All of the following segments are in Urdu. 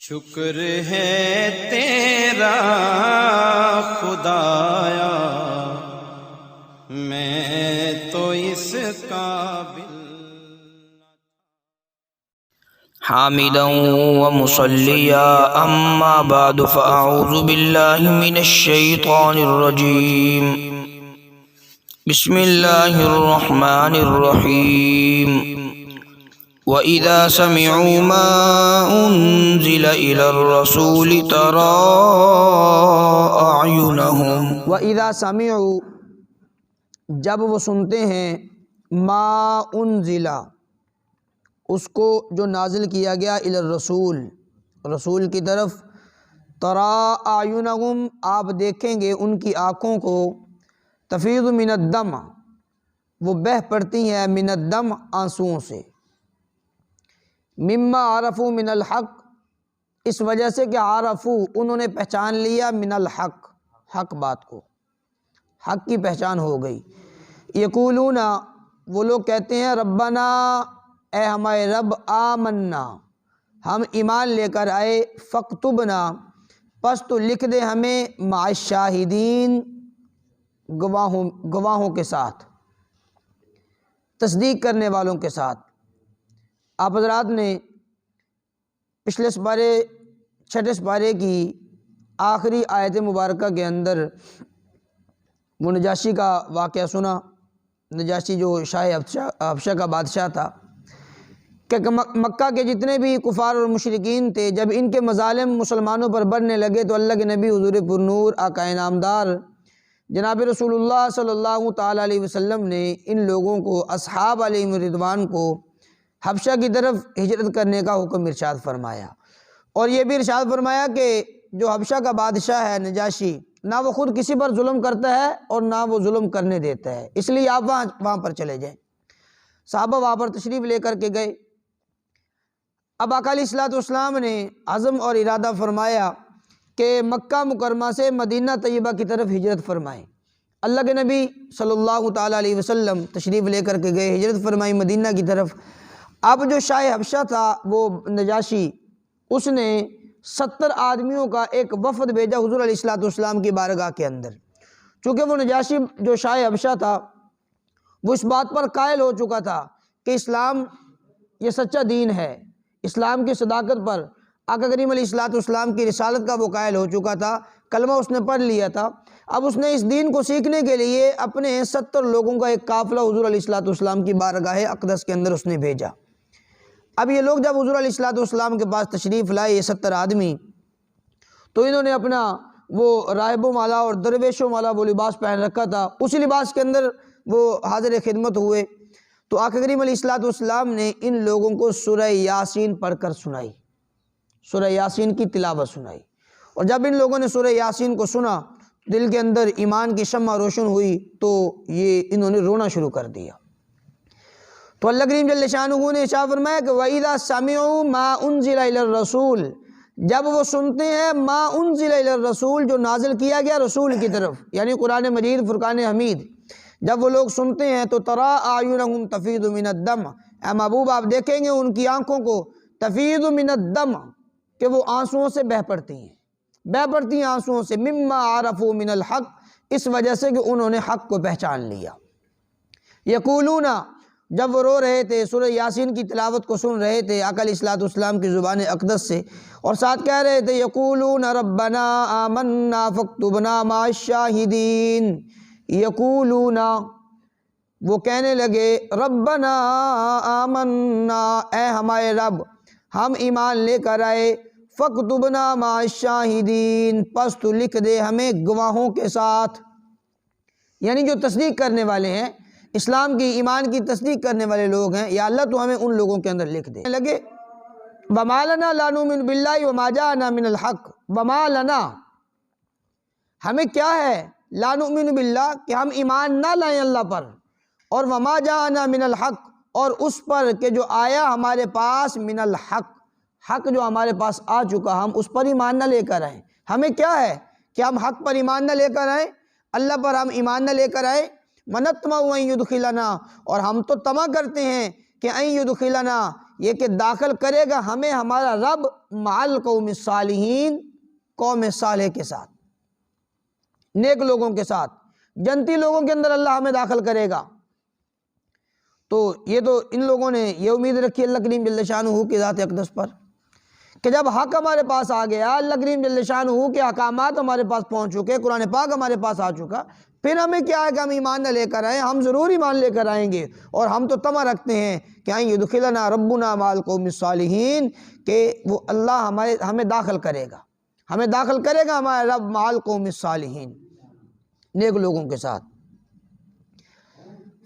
شکر ہے تیرا خدایا، میں تو اس قابل حامدا ومصليا أما بعد فأعوذ بالله من الشيطان الرجيم بسم الله الرحمن الرحيم وإذا سمعوا ما أنزل إلى الرسول ترى أعينهم وَإِذَا سَمِعُوا جب وہ سنتے ہیں ما انزل اس کو جو نازل کیا گیا الی الرسول رسول کی طرف، ترى أعينهم آپ دیکھیں گے ان کی آنکھوں کو، تفیض من الدم وہ بہہ پڑتی ہیں، من الدم آنسوؤں سے، مما عرفوا من الحق اس وجہ سے کہ عرفوا انہوں نے پہچان لیا، من الحق حق بات کو، حق کی پہچان ہو گئی۔ یقولون وہ لوگ کہتے ہیں ربنا اے ہمارے رب، آمنا ہم ایمان لے کر آئے، فاکتبنا پس تو لکھ دے ہمیں، مع الشاہدین گواہوں کے ساتھ، تصدیق کرنے والوں کے ساتھ۔ آپ حضرات نے پچھلے سپارے چھٹے سپارے کی آخری آیت مبارکہ کے اندر وہ نجاشی کا واقعہ سنا۔ نجاشی جو شاہ حبشہ کا بادشاہ تھا، کہ مکہ کے جتنے بھی کفار اور مشرکین تھے، جب ان کے مظالم مسلمانوں پر بڑھنے لگے تو اللہ کے نبی حضور پرنور آقا انعامدار جناب رسول اللہ صلی اللہ تعالیٰ علیہ وسلم نے ان لوگوں کو، اصحاب علیہ رضوان کو، حبشہ کی طرف ہجرت کرنے کا حکم ارشاد فرمایا، اور یہ بھی ارشاد فرمایا کہ جو حبشہ کا بادشاہ ہے نجاشی، نہ وہ خود کسی پر ظلم کرتا ہے اور نہ وہ ظلم کرنے دیتا ہے، اس لیے آپ وہاں پر چلے جائیں۔ صحابہ وہاں پر تشریف لے کر کے گئے۔ اب آقا علیہ السلام نے عزم اور ارادہ فرمایا کہ مکہ مکرمہ سے مدینہ طیبہ کی طرف ہجرت فرمائیں۔ اللہ کے نبی صلی اللہ تعالیٰ علیہ وسلم تشریف لے کر کے گئے، ہجرت فرمائی مدینہ کی طرف۔ اب جو شاہ حبشہ تھا وہ نجاشی، اس نے 70 آدمیوں کا ایک وفد بھیجا حضور علیہ السلام کی بارگاہ کے اندر۔ چونکہ وہ نجاشی جو شاہ حبشہ تھا وہ اس بات پر قائل ہو چکا تھا کہ اسلام یہ سچا دین ہے، اسلام کی صداقت پر آقا کریم علیہ السلام کی رسالت کا وہ قائل ہو چکا تھا، کلمہ اس نے پڑھ لیا تھا۔ اب اس نے اس دین کو سیکھنے کے لیے اپنے 70 لوگوں کا ایک قافلہ حضور علیہ السلام کی بارگاہ اقدس کے اندر اس نے بھیجا۔ اب یہ لوگ جب حضور علیہ السلام کے پاس تشریف لائے، یہ 70 آدمی، تو انہوں نے اپنا وہ راہب و مالا اور درویش و مالا وہ لباس پہن رکھا تھا، اسی لباس کے اندر وہ حاضر خدمت ہوئے۔ تو آقا کریم علیہ السلام نے ان لوگوں کو سورہ یاسین پڑھ کر سنائی، سورہ یاسین کی تلاوت سنائی، اور جب ان لوگوں نے سورہ یاسین کو سنا، دل کے اندر ایمان کی شمع روشن ہوئی، تو یہ انہوں نے رونا شروع کر دیا۔ تو اللہ کریم جل شانہ نے ارشاد فرمایا کہ وَإِذَا سَمِعُوا مَا أُنزِلَ إِلَى الرَّسُولِ جب وہ سنتے ہیں ما انزل الی الرسول جو نازل کیا گیا رسول کی طرف، یعنی قرآن مجید فرقان حمید، جب وہ لوگ سنتے ہیں تو ترى أعينهم تفيض من الدم اے محبوب آپ دیکھیں گے ان کی آنکھوں کو، تفیض من الدم کہ وہ آنسوؤں سے بہہ پڑتی ہیں آنسوؤں سے، مما عرفوا من الحق اس وجہ سے کہ انہوں نے حق کو پہچان لیا۔ یقولون جب وہ رو رہے تھے، سورہ یاسین کی تلاوت کو سن رہے تھے آقا علیہ السلام کی زبان اقدس سے، اور ساتھ کہہ رہے تھے یقولون ربنا آمنا فاکتبنا مع الشاہدین۔ یقولون وہ کہنے لگے ربنا آمنا اے ہمارے رب ہم ایمان لے کر آئے، فاکتبنا مع الشاہدین پس تو لکھ دے ہمیں گواہوں کے ساتھ، یعنی جو تصدیق کرنے والے ہیں، اسلام کی ایمان کی تصدیق کرنے والے لوگ ہیں، یا اللہ تو ہمیں ان لوگوں کے اندر لکھ دے۔ لگے وَمَا لَنَا لَا نُؤْمِنُ بِاللَّهِ وَمَا جَاءَنَا مِنَ الْحَقِّ وَمَا لَنَا ہمیں کیا ہے، لا نؤمن باللہ کہ ہم ایمان نہ لائیں اللہ پر، اور وما جاءنا من الحق اور اس پر کہ جو آیا ہمارے پاس، من الحق حق جو ہمارے پاس آ چکا ہم اس پر ایمان نہ لے کر آئیں۔ ہمیں کیا ہے کہ ہم حق پر ایمان نہ لے کر آئیں، اللہ پر ہم ایمان نہ لے کر آئیں۔ وَنَطْمَعُ أَن يُدْخِلَنَا اور ہم تو طمع کرتے ہیں کہ أَن يُدْخِلَنَا یہ کہ داخل کرے گا ہمیں ہمارا رب مع القوم الصالحین، قوم صالح کے ساتھ، نیک لوگوں کے ساتھ، جنتی لوگوں کے اندر اللہ ہمیں داخل کرے گا۔ تو یہ تو ان لوگوں نے یہ امید رکھی اللہ کریم جل شانہ کی ذات اقدس پر کہ جب حق ہمارے پاس آ گیا، اللہ کریم جل شانہ کے احکامات ہمارے پاس پہنچ چکے، قرآن پاک ہمارے پاس آ چکا، پھر ہمیں کیا ہے کہ ہم ایمان نہ لے کر آئیں؟ ہم ضرور ایمان لے کر آئیں گے، اور ہم تو طمع رکھتے ہیں کہ یدخلنا ربنا مع القوم الصالحین، کہ وہ اللہ ہمیں داخل کرے گا، ہمیں داخل کرے گا ہمارا رب مع القوم الصالحین، نیک لوگوں کے ساتھ۔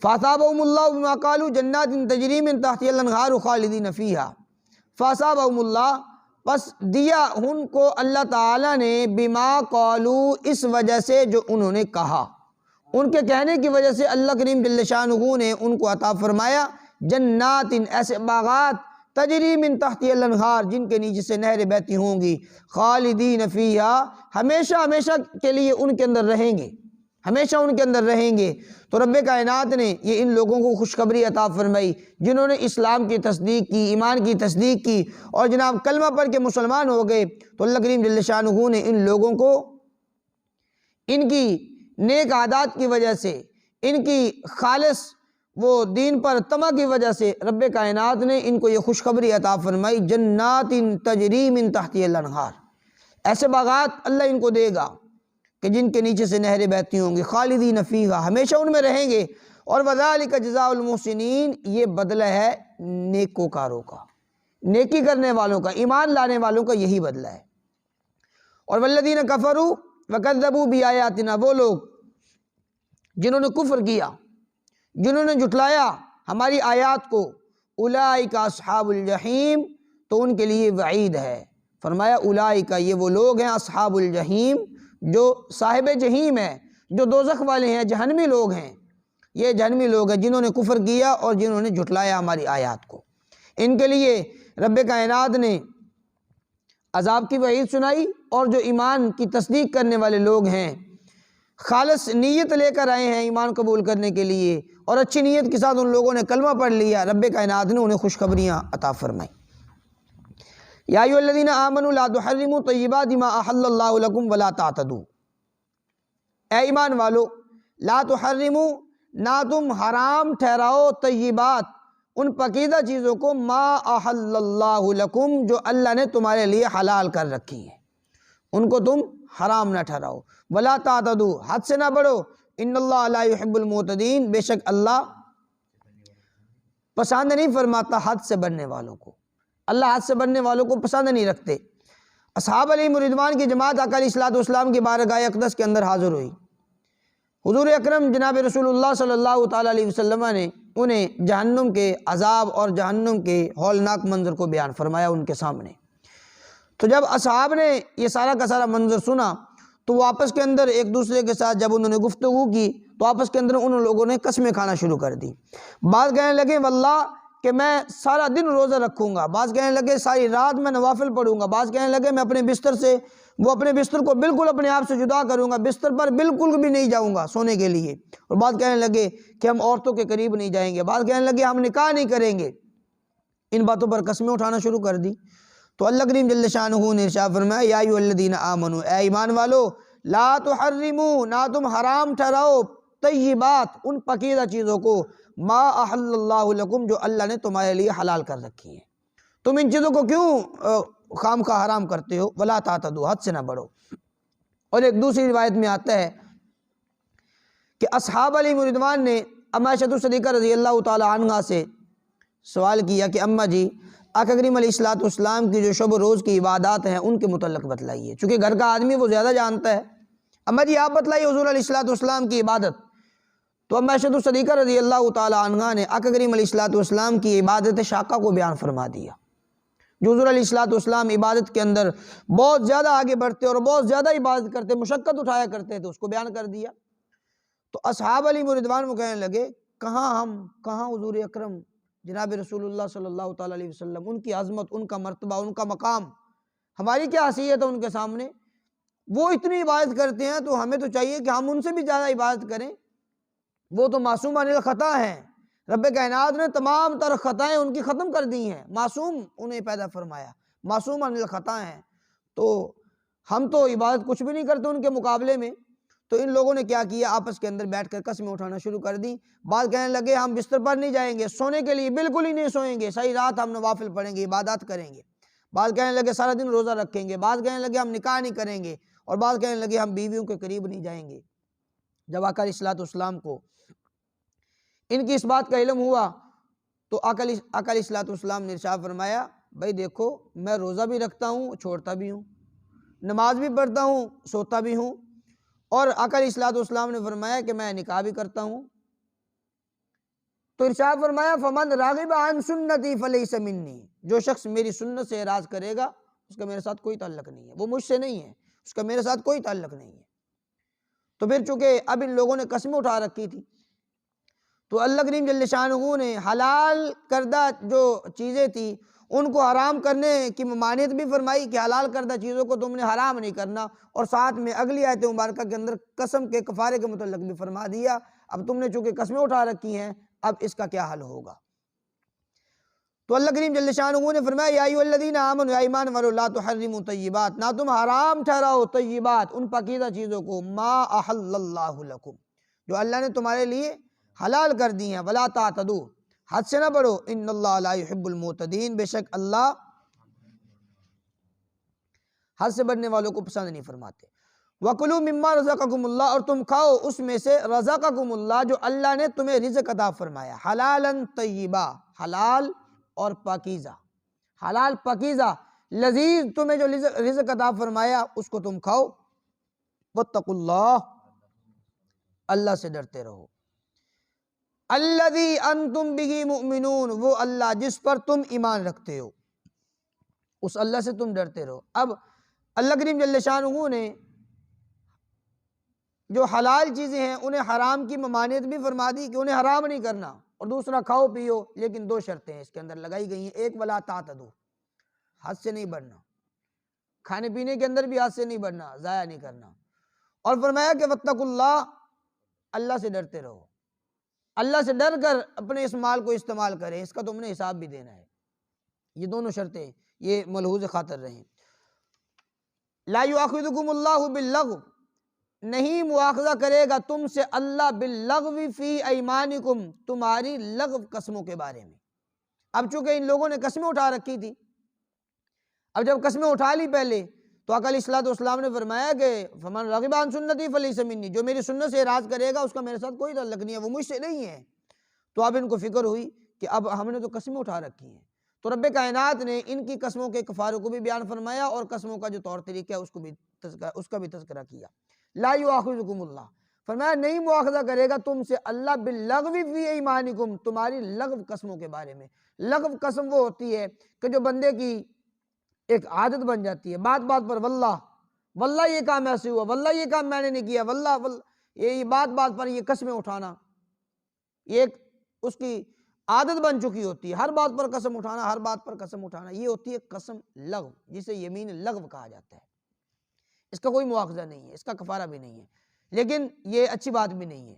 فَأَصَابَهُمُ اللَّهُ بِمَا قَالُوا جَنَّاتٍ تَجْرِي مِن تَحْتِهَا الْأَنْهَارُ خَالِدِينَ فِيهَا فَأَصَابَهُمُ اللَّهُ، پس دیا ان کو اللہ تعالیٰ نے بما قالوا، اس وجہ سے جو انہوں نے کہا، ان کے کہنے کی وجہ سے اللہ کریم جل شانہ نے ان کو عطا فرمایا جنات، ایسے باغات، تجری من تحتی الانہار، جن کے نیچے سے نہریں بہتی ہوں گی، خالدین فیہا، ہمیشہ ہمیشہ کے لیے ان کے اندر رہیں گے، ہمیشہ ان کے اندر رہیں گے۔ تو رب کائنات نے یہ ان لوگوں کو خوشخبری عطا فرمائی جنہوں نے اسلام کی تصدیق کی، ایمان کی تصدیق کی، اور جناب کلمہ پڑھ کے مسلمان ہو گئے، تو اللہ کریم جل شانہ نے ان لوگوں کو ان کی نیک عادات کی وجہ سے، ان کی خالص وہ دین پر طمع کی وجہ سے، رب کائنات نے ان کو یہ خوشخبری عطا فرمائی جنات تجری من تحتی الانہار، ایسے باغات اللہ ان کو دے گا کہ جن کے نیچے سے نہریں بہتی ہوں گی، خالدین فیہا، ہمیشہ ان میں رہیں گے، اور وذالک جزاء المحسنین، یہ بدلہ ہے نیکوکاروں کا، نیکی کرنے والوں کا، ایمان لانے والوں کا یہی بدلہ ہے۔ اور والذین کفروا وکذبوا بآیاتنا، وہ لوگ جنہوں نے کفر کیا، جنہوں نے جھٹلایا ہماری آیات کو، اولئک اصحاب الجحیم، تو ان کے لیے وعید ہے، فرمایا اولئک، یہ وہ لوگ ہیں، اصحاب الجحیم، جو صاحب جہیم ہیں، جو دوزخ والے ہیں، جہنمی لوگ ہیں، یہ جہنمی لوگ ہیں جنہوں نے کفر کیا اور جنہوں نے جھٹلایا ہماری آیات کو۔ ان کے لیے رب کائنات نے عذاب کی وعید سنائی، اور جو ایمان کی تصدیق کرنے والے لوگ ہیں، خالص نیت لے کر آئے ہیں ایمان قبول کرنے کے لیے، اور اچھی نیت کے ساتھ ان لوگوں نے کلمہ پڑھ لیا، رب کائنات نے انہیں خوشخبریاں عطا فرمائی۔ یا ایھا الذین آمنوا لا تحرموا طیبات ما احل اللہ لکم ولا تعتدوا، اے ایمان والو، لا تحرموا، نہ تم حرام ٹھہراؤ، طیبات، ان پاکیزہ چیزوں کو، ما احل اللہ لکم، جو اللہ نے تمہارے لیے حلال کر رکھی ہیں، ان کو تم حرام نہ ٹھہراؤ، ولا تعتدوا، حد سے نہ بڑھو، ان اللہ لا يحب المعتدین، بے شک اللہ پسند نہیں فرماتا حد سے بڑھنے والوں کو، اللہ حد سے بڑھنے والوں کو پسند نہیں رکھتے۔ اصحاب علیہم الرضوان کی جماعت آقا علیہ السلام کی بارگاہ اقدس کے اندر حاضر ہوئی، حضور اکرم جناب رسول اللہ صلی اللہ تعالیٰ علیہ وسلم نے انہیں جہنم کے عذاب اور جہنم کے ہولناک منظر کو بیان فرمایا ان کے سامنے۔ تو جب اصحاب نے یہ سارا کا سارا منظر سنا، تو وہ آپس کے اندر ایک دوسرے کے ساتھ جب انہوں نے گفتگو کی، تو آپس کے اندر ان لوگوں نے قسمیں کھانا شروع کر دی۔ بعض کہنے لگے واللہ کہ میں سارا دن روزہ رکھوں گا، بعض کہنے لگے ساری رات میں نوافل پڑھوں گا، بعض کہنے لگے میں اپنے بستر سے، وہ اپنے بستر کو بالکل اپنے آپ سے جدا کروں گا، بستر پر بالکل بھی نہیں جاؤں گا سونے کے لیے، اور بعض کہنے لگے کہ ہم عورتوں کے قریب نہیں جائیں گے، بعض کہنے لگے ہم نکاح نہیں کریں گے۔ ان باتوں پر قسمیں اٹھانا شروع کر دی۔ تو اللہ کریم جل شانہ نے ارشاد فرمایا یا ایھا الذین آمنوا، اے ایمان والو، لا تحرموا، نہ تم حرام ٹھہراؤ، طیبات، ان پاکیزہ چیزوں کو، ما احل اللہ لکم، جو اللہ نے تمہارے لیے حلال کر رکھی ہیں، تم ان چیزوں کو کیوں خام خواہ حرام کرتے ہو، ولا تعتدوا، حد سے نہ بڑھو۔ اور ایک دوسری روایت میں آتا ہے کہ اصحاب علیہ الرضوان نے اما عائشہ صدیقہ رضی اللہ تعالی عنہا سے سوال کیا کہ اماں جی، آقا کریم علیہ السلام کی جو شب و روز کی عبادات ہیں ان کے متعلق بتلائیے، چونکہ گھر کا آدمی وہ زیادہ جانتا ہے، اماں جی آپ بتلائیے حضور علیہ السلام کی عبادت۔ تو اما عائشہ صدیقہ رضی اللہ تعالی عنہا نے آقا کریم علیہ السلام کی عبادت شاقہ کو بیان فرما دیا، جو حضور علیہ السلام عبادت کے اندر بہت زیادہ آگے بڑھتے اور بہت زیادہ عبادت کرتے، مشقت اٹھایا کرتے تھے، اس کو بیان کر دیا۔ تو اصحاب علیہ الرضوان وہ کہنے لگے کہاں حضور اکرم جناب رسول اللہ صلی اللہ تعالیٰ علیہ وسلم، ان کی عظمت، ان کا مرتبہ، ان کا مقام، ہماری کیا حیثیت ہے ان کے سامنے، وہ اتنی عبادت کرتے ہیں تو ہمیں تو چاہیے کہ ہم ان سے بھی زیادہ عبادت کریں، وہ تو معصوم عن الخطا ہیں، رب کائنات نے تمام تر خطائیں ان کی ختم کر دی ہیں، معصوم انہیں پیدا فرمایا، معصوم عن الخطا ہیں۔ تو ہم تو عبادت کچھ بھی نہیں کرتے ان کے مقابلے میں، تو ان لوگوں نے کیا کیا، آپس کے اندر بیٹھ کر قسمیں اٹھانا شروع کر دی۔ بعض کہنے لگے ہم بستر پر نہیں جائیں گے، سونے کے لیے بالکل ہی نہیں سوئیں گے، صحیح رات ہم نوافل پڑھیں گے، عبادات کریں گے۔ بعض کہنے لگے سارا دن روزہ رکھیں گے، بعض کہنے لگے ہم نکاح نہیں کریں گے، اور بعض کہنے لگے ہم بیویوں کے قریب نہیں جائیں گے۔ جب آقا علیہ الصلوۃ والسلام کو ان کی اس بات کا علم ہوا تو آقا علیہ الصلوۃ والسلام نے ارشاد فرمایا، بھائی دیکھو میں روزہ بھی رکھتا ہوں چھوڑتا بھی ہوں، نماز بھی پڑھتا ہوں سوتا بھی ہوں، اور آقا علیہ الصلوۃ والسلام نے فرمایا کہ میں نکاح بھی کرتا ہوں۔ تو ارشاد فرمایا فمن راغب عن سنتی فلیس منی، جو شخص میری سنت سے اعراض کرے گا اس کا میرے ساتھ کوئی تعلق نہیں ہے، وہ مجھ سے نہیں ہے، اس کا میرے ساتھ کوئی تعلق نہیں ہے۔ تو پھر چونکہ اب ان لوگوں نے قسمیں اٹھا رکھی تھی تو اللہ کریم جل شانہ نے حلال کردہ جو چیزیں تھیں ان کو حرام کرنے کی ممانعت بھی فرمائی کہ حلال کردہ چیزوں کو تم نے حرام نہیں کرنا، اور ساتھ میں اگلی آیت مبارکہ کے اندر قسم کے کفارے کے متعلق بھی فرما دیا، اب تم نے چونکہ قسمیں اٹھا رکھی ہیں اب اس کا کیا حل ہوگا۔ تو اللہ کریم جل شانہ نے فرمایا یا ایھا الذین آمنوا، یا ایمان والو لا تحرموا طیبات، نہ تم حرام ٹھہراؤ طیبات ان پاکیزہ چیزوں کو، ما احل اللہ لکم، جو اللہ نے تمہارے لیے حلال کر دی ہیں، ولا تعتدوا، حد سے نہ بڑھو، ان اللہ لا يحب المعتدین، بے شک اللہ حد سے بڑھنے والوں کو پسند نہیں فرماتے۔ وَكُلُوا مِمَّا رَزَقَكُمُ اللَّهُ، اور تم کھاؤ اس میں سے رزقکم اللہ جو اللہ نے تمہیں رزق عطا فرمایا، حلالا طیبا، حلال اور پاکیزہ، حلال پاکیزہ لذیذ تمہیں جو رزق عطا فرمایا اس کو تم کھاؤ۔ واتقوا اللہ، اللہ سے ڈرتے رہو، الذی انتم بہ مؤمنون، وہ اللہ جس پر تم ایمان رکھتے ہو، اس اللہ سے تم ڈرتے رہو۔ اب اللہ کریم جل شانہ نے جو حلال چیزیں ہیں انہیں حرام کی ممانعت بھی فرما دی کہ انہیں حرام نہیں کرنا، اور دوسرا کھاؤ پیو، لیکن دو شرطیں اس کے اندر لگائی گئی ہیں، ایک ولا تعتدوا، حد سے نہیں بڑھنا، کھانے پینے کے اندر بھی حد سے نہیں بڑھنا، ضائع نہیں کرنا، اور فرمایا کہ واتقوا اللہ، اللہ سے ڈرتے رہو، اللہ سے ڈر کر اپنے اس مال کو استعمال کریں، اس کا تم نے حساب بھی دینا ہے۔ یہ دونوں شرطیں یہ ملحوظ خاطر رہیں۔ لا یؤاخذکم اللہ باللغو، نہیں مواخذہ کرے گا تم سے اللہ باللغو فی ایمانکم، تمہاری لغو قسموں کے بارے میں۔ اب چونکہ ان لوگوں نے قسمیں اٹھا رکھی تھی، اب جب قسمیں اٹھا لی پہلے تو آقا علیہ الصلوۃ والسلام نے فرمایا کہ فمن رغب عن سنتی فلیس منی، جو میری سنت سے اعراض کرے گا اس کا میرے ساتھ کوئی تعلق نہیں ہے، وہ مجھ سے نہیں ہے۔ تو اب ان کو فکر ہوئی کہ اب ہم نے تو قسمیں اٹھا رکھی ہیں، تو رب کائنات نے ان کی قسموں کے کفاروں کو بھی بیان فرمایا اور قسموں کا جو طور طریقہ ہے اس کا بھی تذکرہ کیا۔ لا یؤاخذکم اللہ، فرمایا نہیں مواخذہ کرے گا تم سے اللہ باللغو فی ایمانکم، تمہاری لغو قسموں کے بارے میں۔ لغو قسم وہ ہوتی ہے کہ جو بندے کی ایک عادت بن جاتی ہے، بات بات پر واللہ یہ کام ایسے ہوا، واللہ یہ کام میں نے نہیں کیا، واللہ یہ بات بات پر یہ قسمیں اٹھانا، یہ ایک اس کی عادت بن چکی ہوتی ہے، ہر بات پر قسم اٹھانا، ہر بات پر قسم اٹھانا، یہ ہوتی ہے قسم لغو، جسے یمین لغو کہا جاتا ہے۔ اس کا کوئی مواخذہ نہیں ہے، اس کا کفارہ بھی نہیں ہے، لیکن یہ اچھی بات بھی نہیں ہے،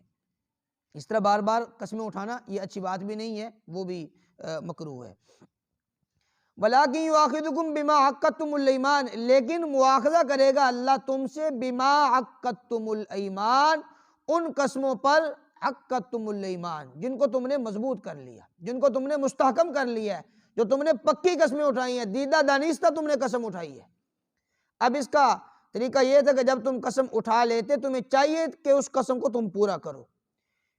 اس طرح بار بار قسمیں اٹھانا یہ اچھی بات بھی نہیں ہے، وہ بھی مکروہ ہے۔ وَلَٰكِن يُؤَاخِذُكُم بِمَا عَقَّدتُّمُ الْأَيْمَانَ، لیکن مواخذہ کرے گا اللہ تم سے بِمَا عَقَّدتُّمُ الْأَيْمَانَ، ان قسموں پر عَقَّدتُّمُ الْأَيْمَانَ جن کو تم نے مضبوط کر لیا، جن کو تم نے مستحکم کر لیا ہے، جو تم نے پکی قسمیں اٹھائی ہیں، دیدہ دانستہ تم نے قسم اٹھائی ہے۔ اب اس کا طریقہ یہ تھا کہ جب تم قسم اٹھا لیتے تمہیں چاہیے کہ اس قسم کو تم پورا کرو،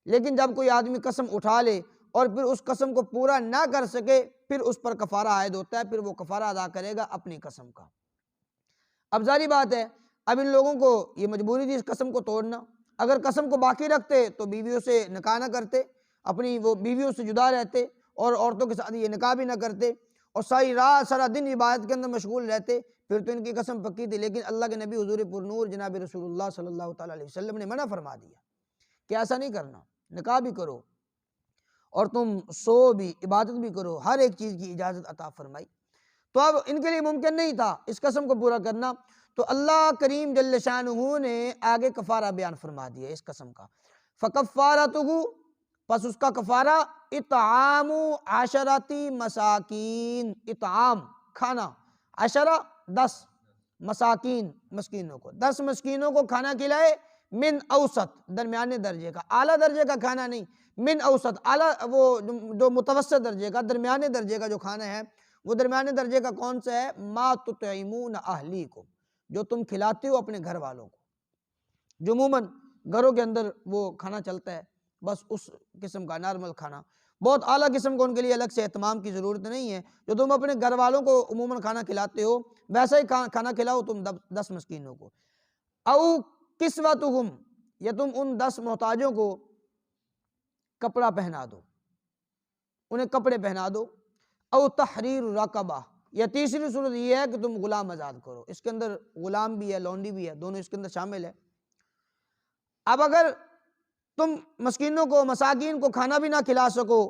لیکن جب کوئی آدمی قسم اٹھا لے اور پھر اس قسم کو پورا نہ کر سکے پھر اس پر کفارہ عائد ہوتا ہے، پھر وہ کفارہ ادا کرے گا اپنی قسم کا۔ اب ظاہری بات ہے اب ان لوگوں کو یہ مجبوری تھی اس قسم کو توڑنا، اگر قسم کو باقی رکھتے تو بیویوں سے نکاح نہ کرتے، اپنی وہ بیویوں سے جدا رہتے اور عورتوں کے ساتھ یہ نکاح بھی نہ کرتے اور ساری رات سارا دن عبادت کے اندر مشغول رہتے، پھر تو ان کی قسم پکی تھی، لیکن اللہ کے نبی حضور پر نور جناب رسول اللہ صلی اللہ تعالیٰ علیہ وسلم نے منع فرما دیا کہ ایسا نہیں کرنا، نکاح بھی کرو اور تم سو بھی، عبادت بھی کرو، ہر ایک چیز کی اجازت عطا فرمائی۔ تو اب ان کے لیے ممکن نہیں تھا اس قسم کو پورا کرنا، تو اللہ کریم جل شانہ نے آگے کفارہ بیان فرما دیا اس قسم کا۔ فَكَفَّارَتُهُ، پس اس کا کفارہ اطعام عشرتی مساکین، اطعام کھانا، عشرہ 10، مساکین مسکینوں کو، 10 مسکینوں کو کھانا کھلائے، من اوسط درمیانے درجے کا، اعلیٰ درجے کا کھانا نہیں، من اوسط اعلیٰ وہ جو متوسط درجے کا، درمیانے درجے کا جو کھانا ہے وہ درمیانے درجے کا کون سا ہے؟ ما تطعمون اہلیکم، جو تم کھلاتے ہو اپنے گھر والوں کو، جو عموماً گھروں کے اندر وہ کھانا چلتا ہے، بس اس قسم کا نارمل کھانا، بہت اعلیٰ قسم کو ان کے لیے الگ سے اہتمام کی ضرورت نہیں ہے، جو تم اپنے گھر والوں کو عموماً کھانا کھلاتے ہو ویسا ہی کھانا کھلاؤ تم 10 مسکینوں کو، او کسوتہم، یا تم ان 10 محتاجوں کو کپڑا پہنا دو، انہیں کپڑے پہنا دو، او تحریر رقبہ، یا تیسری صورت یہ ہے کہ تم غلام آزاد کرو، اس کے اندر غلام بھی ہے لونڈی بھی ہے، دونوں اس کے اندر شامل ہے۔ اب اگر تم مسکینوں کو مساکین کو کھانا بھی نہ کھلا سکو،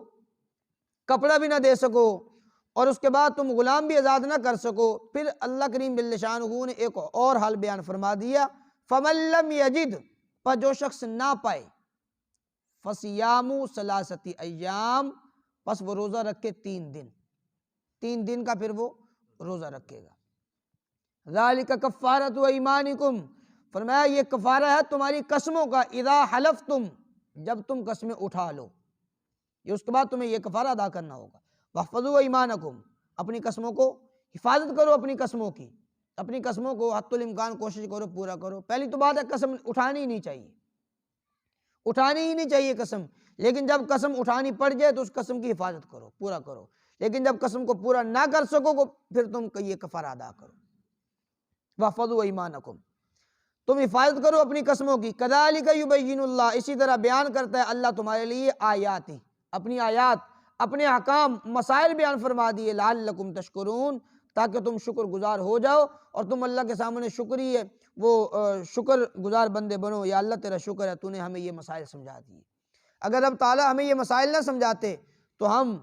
کپڑا بھی نہ دے سکو، اور اس کے بعد تم غلام بھی آزاد نہ کر سکو، پھر اللہ کریم جل شانہ نے ایک اور حال بیان فرما دیا، فَمَن لَّمْ يَجِدْ، پر جو شخص نہ پائے، فَصِيَامُ ثَلَاثَةِ أَيَّامٍ، پس وہ روزہ رکھے 3 دن کا پھر وہ روزہ رکھے گا۔ ذَلِكَ كَفَّارَةُ أَيْمَانِكُمْ، فرمایا یہ کفارہ ہے تمہاری قسموں کا، اذا حلفتم، جب تم قسمیں اٹھا لو، یہ اس کے بعد تمہیں یہ کفارہ ادا کرنا ہوگا۔ وَاحْفَظُوا أَيْمَانَكُمْ، اپنی قسموں کو حفاظت کرو، اپنی قسموں کی، اپنی قسموں کو حتی الامکان کوشش کرو پورا کرو۔ پہلی تو بات ہے قسم اٹھانی ہی نہیں چاہیے، اٹھانی ہی نہیں چاہیے قسم، لیکن جب قسم اٹھانی پڑ جائے تو اس قسم کی حفاظت کرو، پورا کرو، لیکن جب قسم کو پورا نہ کر سکو پھر تم یہ کفارہ ادا کرو۔ وَاحْفَظُوا أَيْمَانَكُمْ، تم حفاظت کرو اپنی قسموں کی۔ كَذَلِكَ يُبَيِّنُ اللَّهُ، اسی طرح بیان کرتا ہے اللہ تمہارے لیے آیات، اپنی آیات، اپنے احکام، مسائل بیان فرما دیے، لَعَلَّكُمْ تَشْكُرُونَ، تاکہ تم شکر گزار ہو جاؤ اور تم اللہ کے سامنے شکری ہے وہ شکر گزار بندے بنو، یا اللہ تیرا شکر ہے تو نے ہمیں یہ مسائل سمجھا دیے۔ اگر اب تعالیٰ ہمیں یہ مسائل نہ سمجھاتے تو ہم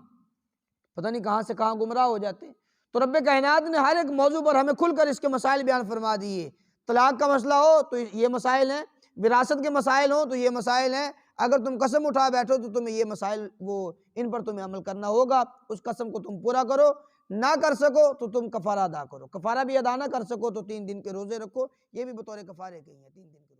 پتہ نہیں کہاں سے کہاں گمراہ ہو جاتے۔ تو رب کائنات نے ہر ایک موضوع پر ہمیں کھل کر اس کے مسائل بیان فرما دیے۔ طلاق کا مسئلہ ہو تو یہ مسائل ہیں، وراثت کے مسائل ہوں تو یہ مسائل ہیں، اگر تم قسم اٹھا بیٹھو تو تمہیں یہ مسائل ان پر تمہیں عمل کرنا ہوگا، اس قسم کو تم پورا کرو، نہ کر سکو تو تم کفارہ ادا کرو، کفارہ بھی ادا نہ کر سکو تو 3 دن کے روزے رکھو، یہ بھی بطور کفارے کے ہی ہیں، 3 دن کے